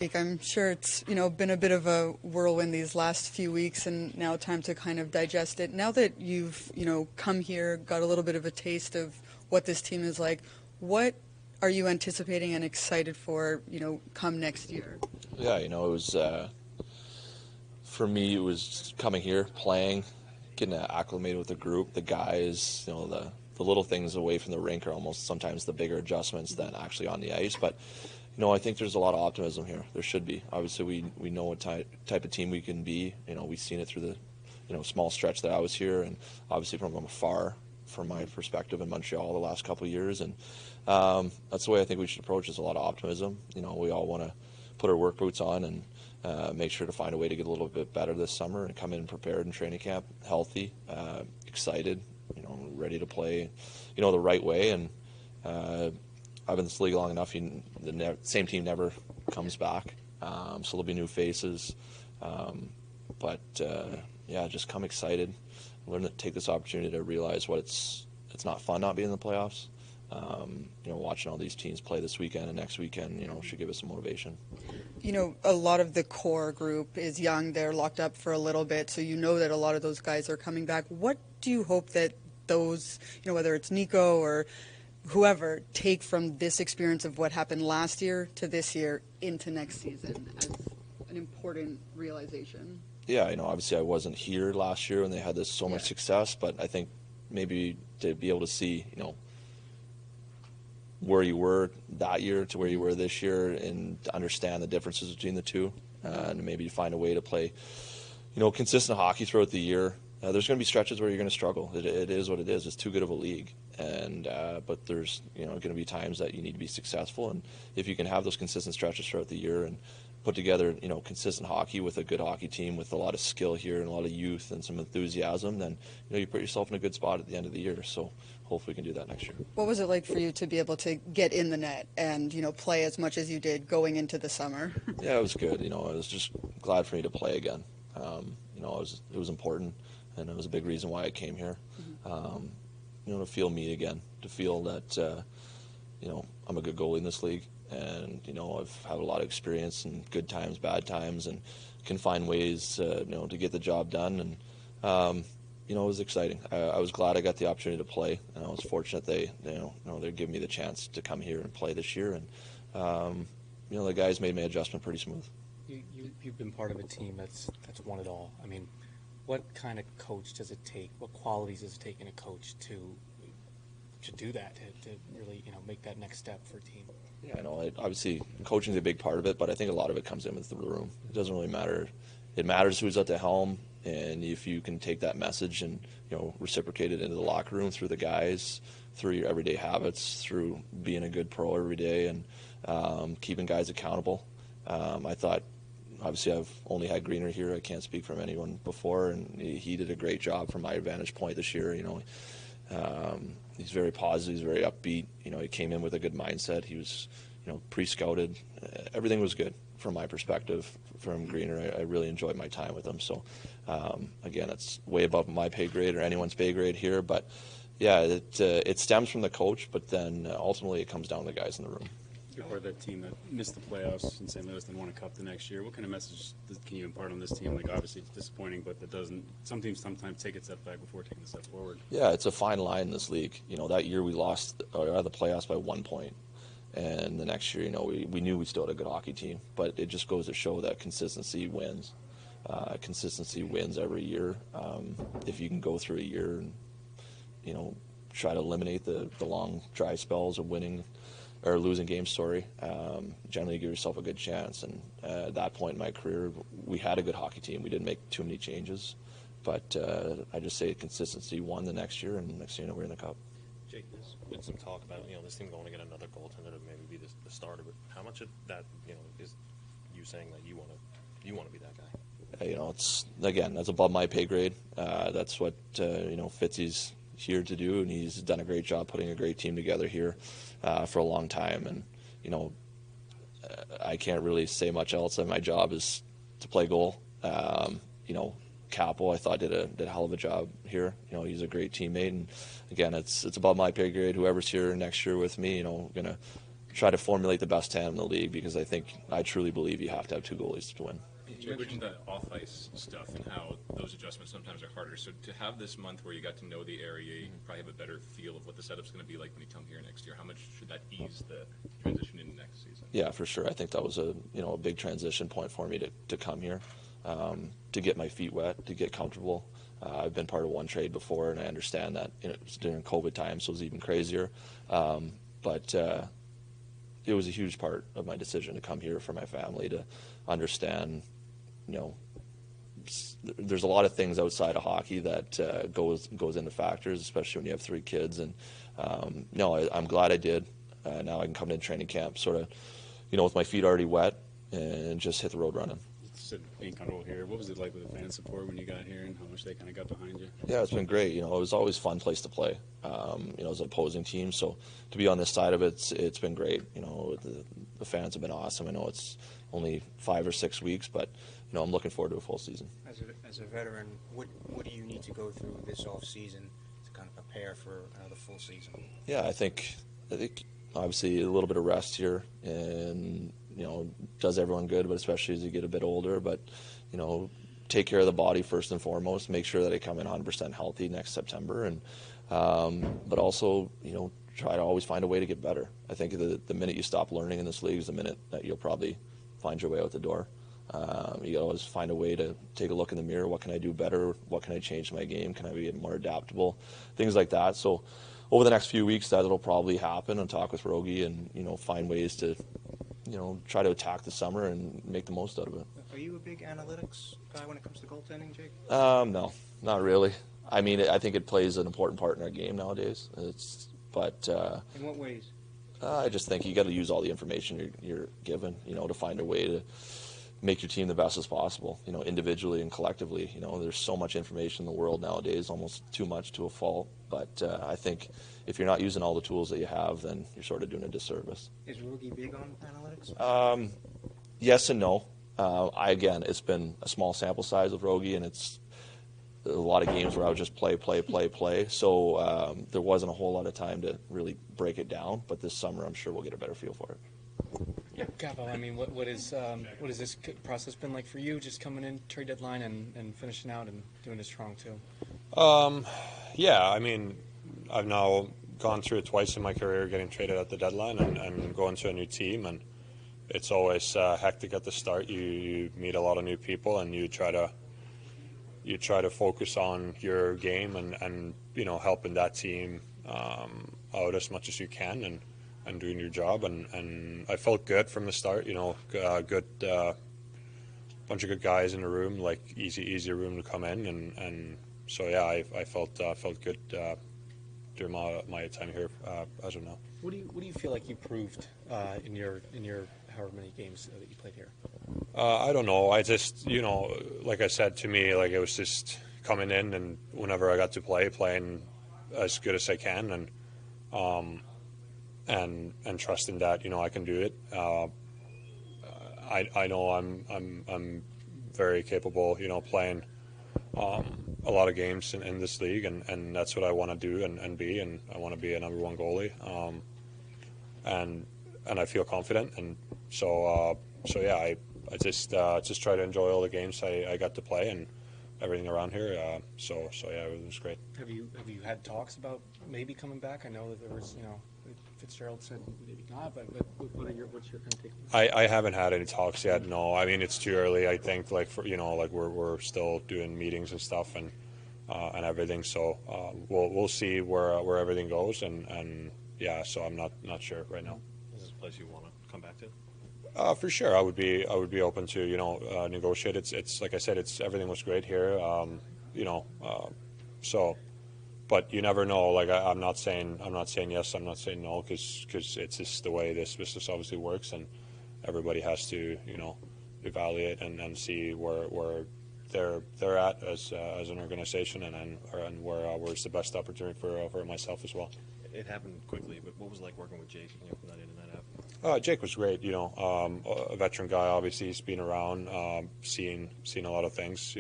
I'm sure it's, been a bit of a whirlwind these last few weeks and now time to kind of digest it. Now that you've, come here, got a little bit of a taste of what this team is like, what are you anticipating and excited for, come next year? Yeah, it was, for me, it was coming here, playing, getting acclimated with the group, the guys, the little things away from the rink are almost sometimes the bigger adjustments than actually on the ice. But I think there's a lot of optimism here. There should be. Obviously, we know what type of team we can be. We've seen it through the small stretch that I was here, and obviously from afar, from my perspective in Montreal the last couple of years. And that's the way I think we should approach it, is a lot of optimism. We all want to put our work boots on and make sure to find a way to get a little bit better this summer and come in prepared in training camp, healthy, excited, ready to play, the right way. And I've been in this league long enough. The same team never comes back, so there'll be new faces. But just come excited. Learn to take this opportunity to realize it's not fun not being in the playoffs. Watching all these teams play this weekend and next weekend, should give us some motivation. A lot of the core group is young. They're locked up for a little bit, so that a lot of those guys are coming back. What do you hope that those, whether it's Nico or whoever, take from this experience of what happened last year to this year into next season as an important realization? Yeah, obviously I wasn't here last year when they had so much success, but I think maybe to be able to see, where you were that year to where you were this year and to understand the differences between the two, and maybe find a way to play, consistent hockey throughout the year. There's going to be stretches where you're going to struggle. It is what it is. It's too good of a league, and but there's going to be times that you need to be successful, and if you can have those consistent stretches throughout the year and put together consistent hockey with a good hockey team with a lot of skill here and a lot of youth and some enthusiasm, then you put yourself in a good spot at the end of the year. So hopefully we can do that next year. What was it like for you to be able to get in the net and play as much as you did going into the summer? Yeah, it was good. I was just glad for me to play again. It was important, and it was a big reason why I came here. To feel me again, to feel that I'm a good goalie in this league, and I've had a lot of experience in good times, bad times, and can find ways to get the job done. And it was exciting. I was glad I got the opportunity to play, and I was fortunate they're giving me the chance to come here and play this year. And the guys made my adjustment pretty smooth. You've been part of a team that's won it all. I mean, what kind of coach does it take? What qualities does it take in a coach to do that, to really make that next step for a team? Yeah, I know. Obviously, coaching is a big part of it, but I think a lot of it comes in with the room. It doesn't really matter. It matters who's at the helm, and if you can take that message and reciprocate it into the locker room through the guys, through your everyday habits, through being a good pro every day, and keeping guys accountable. I thought, obviously, I've only had Greener here. I can't speak from anyone before, and he did a great job from my vantage point this year. He's very positive. He's very upbeat. He came in with a good mindset. He was, pre-scouted. Everything was good from my perspective from Greener. I really enjoyed my time with him. So, again, it's way above my pay grade or anyone's pay grade here. But, yeah, it stems from the coach, but then ultimately it comes down to the guys in the room. You're part of that team that missed the playoffs in St. Louis and won a cup the next year. What kind of message can you impart on this team? Like, obviously it's disappointing, but that doesn't. Some teams sometimes take a step back before taking a step forward. Yeah, it's a fine line in this league. That year we lost out of the playoffs by 1 point, and the next year, we knew we still had a good hockey team. But it just goes to show that consistency wins. Consistency wins every year. If you can go through a year and try to eliminate the long dry spells of winning or losing game story, generally give yourself a good chance. And at that point in my career, we had a good hockey team. We didn't make too many changes, but I just say consistency won the next year, and next year we're in the cup. Jake, there's been some talk about this team going to get another goaltender to maybe be the start of it. How much of that is you saying that you want to be that guy? It's again, that's above my pay grade. That's what Fitzy's here to do, and he's done a great job putting a great team together here for a long time. And I can't really say much else. My job is to play goal. Kaapo, I thought did a hell of a job here. He's a great teammate, and again, it's above my pay grade. Whoever's here next year with me, gonna try to formulate the best tandem in the league, because I truly believe you have to have two goalies to win. You mentioned that off-ice stuff and how those adjustments sometimes are harder. So to have this month where you got to know the area, you probably have a better feel of what the setup's going to be like when you come here next year. How much should that ease the transition into next season? Yeah, for sure. I think that was a big transition point for me to come here, to get my feet wet, to get comfortable. I've been part of one trade before, and I understand that it was during COVID time, so it was even crazier. But it was a huge part of my decision to come here for my family, to understand, there's a lot of things outside of hockey that goes into factors, especially when you have 3 kids. And I'm glad I did. Now I can come into training camp sort of, with my feet already wet and just hit the road running. Being comfortable here, what was it like with the fan support when you got here, and how much they kind of got behind you? Yeah, it's been great. It was always a fun place to play, as an opposing team. So to be on this side of it's been great. The fans have been awesome. I know it's only 5 or 6 weeks, but I'm looking forward to a full season. As a veteran, what do you need to go through this off season to kind of prepare for another full season? Yeah, I think obviously a little bit of rest here, and does everyone good, but especially as you get a bit older. But take care of the body first and foremost. Make sure that I come in 100% healthy next September, and but also try to always find a way to get better. I think the minute you stop learning in this league is the minute that you'll probably find your way out the door. You gotta always find a way to take a look in the mirror. What can I do better? What can I change in my game? Can I be more adaptable? Things like that. So over the next few weeks, that'll probably happen, and talk with Rogie and find ways to try to attack the summer and make the most out of it. Are you a big analytics guy when it comes to goaltending, Jake? No, not really. I mean, I think it plays an important part in our game nowadays. But in what ways? I just think you got to use all the information you're given, to find a way to make your team the best as possible, individually and collectively. There's so much information in the world nowadays, almost too much to a fault. But I think if you're not using all the tools that you have, then you're sort of doing a disservice. Is Rogie big on analytics? Yes and no. Again, it's been a small sample size of Rogie, and it's a lot of games where I would just play. So there wasn't a whole lot of time to really break it down. But this summer, I'm sure we'll get a better feel for it. Yeah, Kaapo, I mean, what has this process been like for you, just coming in, trade deadline, and finishing out and doing this strong too? Yeah, I mean, I've now gone through it twice in my career, getting traded at the deadline and going to a new team, and it's always hectic at the start. You meet a lot of new people, and you try to focus on your game and helping that team out as much as you can, and doing your job, and I felt good from the start. Good bunch of good guys in the room, like easy room to come in, and so yeah, I felt good during my time here as of now. What do you feel like you proved in your however many games that you played here? I don't know. I just like I said, to me, like, it was just coming in, and whenever I got to playing as good as I can, and trusting that I can do it. I know I'm very capable, playing a lot of games in this league, and that's what I want to do and be, and I want to be a number one goalie, and I feel confident, and so yeah, I just try to enjoy all the games I got to play and everything around here. So yeah, it was great. Have you had talks about maybe coming back? I know that there was Fitzgerald said maybe not, but what's your kind of take? I haven't had any talks yet. No, I mean, it's too early. I think like we're still doing meetings and stuff and everything. So we'll see where everything goes, and yeah. So I'm not sure right now. Is this a place you want to come back to? For sure, I would be open to negotiate. It's like I said, everything was great here. So. But you never know. Like I'm not saying yes. I'm not saying no, because it's just the way this business obviously works, and everybody has to evaluate and see where they're at as an organization, and where's the best opportunity for myself as well. It happened quickly, but what was it like working with Jake? Night in and night out. Jake was great. A veteran guy. Obviously, he's been around, seen a lot of things.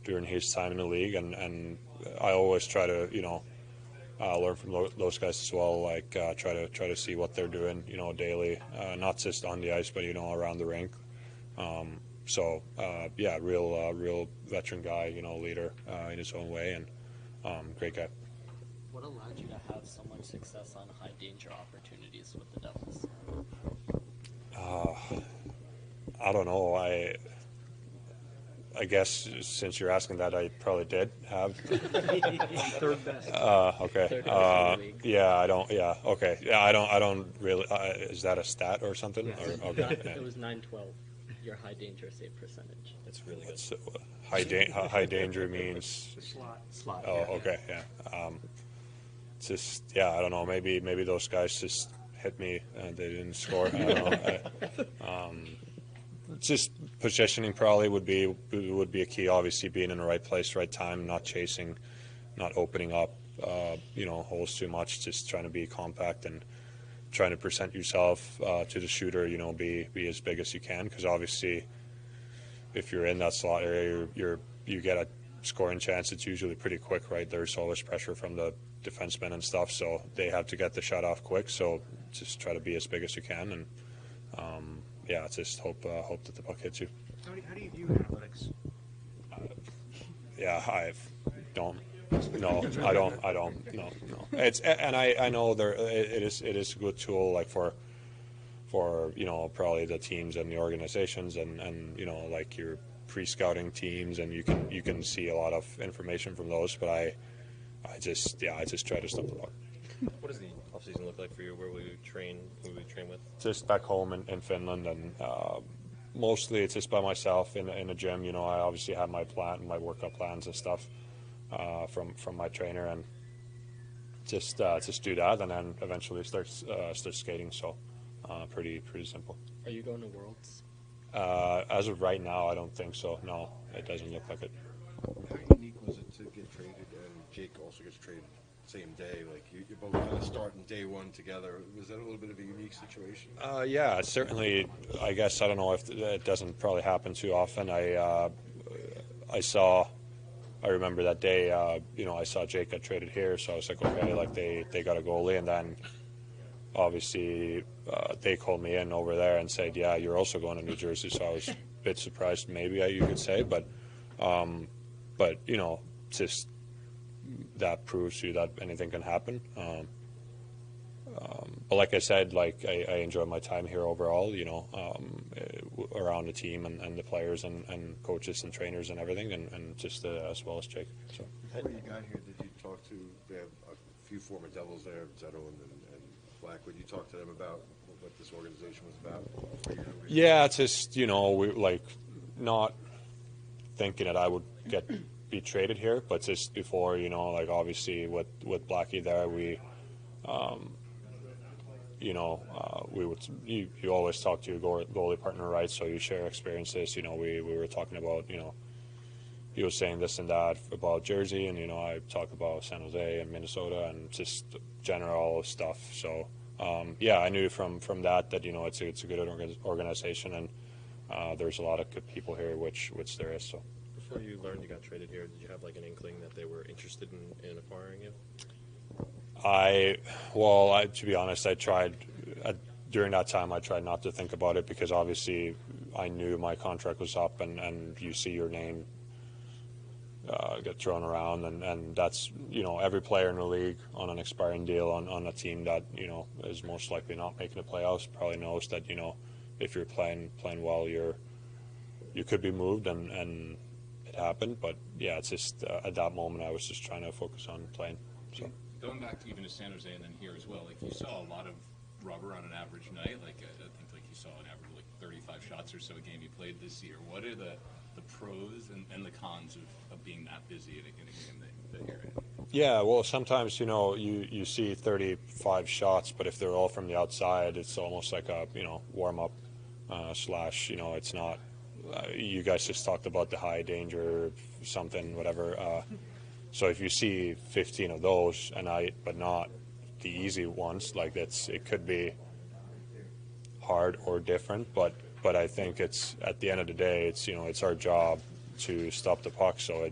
During his time in the league, and I always try to learn from those guys as well. Like try to see what they're doing, daily, not just on the ice, but around the rink. Yeah, real veteran guy, leader in his own way, and great guy. What allowed you to have so much success on high danger opportunities with the Devils? I don't know. I guess since you're asking that, I probably did have. Third best. Okay. Third best in the league. Yeah, I don't. Yeah. Okay. Yeah, I don't really. Is that a stat or something? Yes. Or, okay. Yeah. It was 912. Your high danger save percentage. That's really good. So, high danger means. Slot. Oh, okay. Yeah. It's just, yeah, I don't know. Maybe those guys just hit me and they didn't score. I don't know. Just positioning probably would be a key. Obviously, being in the right place, right time, not chasing, not opening up, holes too much. Just trying to be compact and trying to present yourself to the shooter. Be as big as you can. Because obviously, if you're in that slot area, you get a scoring chance. It's usually pretty quick, right? There's always pressure from the defensemen and stuff, so they have to get the shot off quick. So just try to be as big as you can, and just hope that the puck hits you. How do you view analytics? I don't. No, I don't. No. It's, and I know it is a good tool, like for probably the teams and the organizations and like your pre-scouting teams, and you can see a lot of information from those. But I just try to stop the puck. What does the offseason look like for you? Where will you train? Who will you train with? Just back home in Finland, and mostly it's just by myself in a gym. I obviously have my workout plans and stuff from my trainer, and just do that, and then eventually start skating. So pretty simple. Are you going to Worlds? As of right now, I don't think so. No, it doesn't look like it. How unique was it to get traded, and Jake also gets traded same day? Like you're both kind of starting day one together. Was that a little bit of a unique situation? Yeah, certainly. I guess I don't know if it doesn't probably happen too often. I remember that day. I saw Jake got traded here, so I was like, okay, like they got a goalie, and then obviously they called me in over there and said, yeah, you're also going to New Jersey. So I was a bit surprised, maybe you could say, but just that proves to you that anything can happen. But like I said, like I enjoy my time here overall, around the team and the players and coaches and trainers and everything, and just as well as Jake. So. Before you got here, did you talk to? They have a few former Devils there, Zetterlund and Black. Would you talk to them about what this organization was about? Yeah, it's just we like not thinking that I would be traded here, but just before like obviously with Blackie there, we we would you always talk to your goalie partner, right? So you share experiences. We were talking about he was saying this and that about Jersey, and I talk about San Jose and Minnesota and just general stuff. So I knew from that it's a good organization, and there's a lot of good people here, which there is. So before you learned you got traded here, did you have like an inkling that they were interested in acquiring you? To be honest, I tried during that time. I tried not to think about it because obviously I knew my contract was up, and you see your name get thrown around, and that's every player in the league on an expiring deal on a team that is most likely not making the playoffs probably knows that if you're playing well, you could be moved, and it happened. But yeah, it's just at that moment I was just trying to focus on playing. So. Going back to even to San Jose and then here as well, like you saw a lot of rubber on an average night. Like I think like you saw an average of like 35 shots or so a game you played this year. What are the pros and the cons of being that busy in a game that you're in? Yeah, well, sometimes you see 35 shots, but if they're all from the outside, it's almost like a warm up slash. It's not. You guys just talked about the high danger something whatever. So if you see 15 of those a night, but not the easy ones, like it could be hard or different. But I think it's at the end of the day, it's our job to stop the puck. So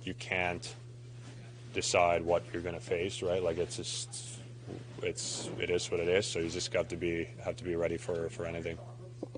you can't decide what you're going to face, right? Like it is what it is. So you just have to be ready for anything.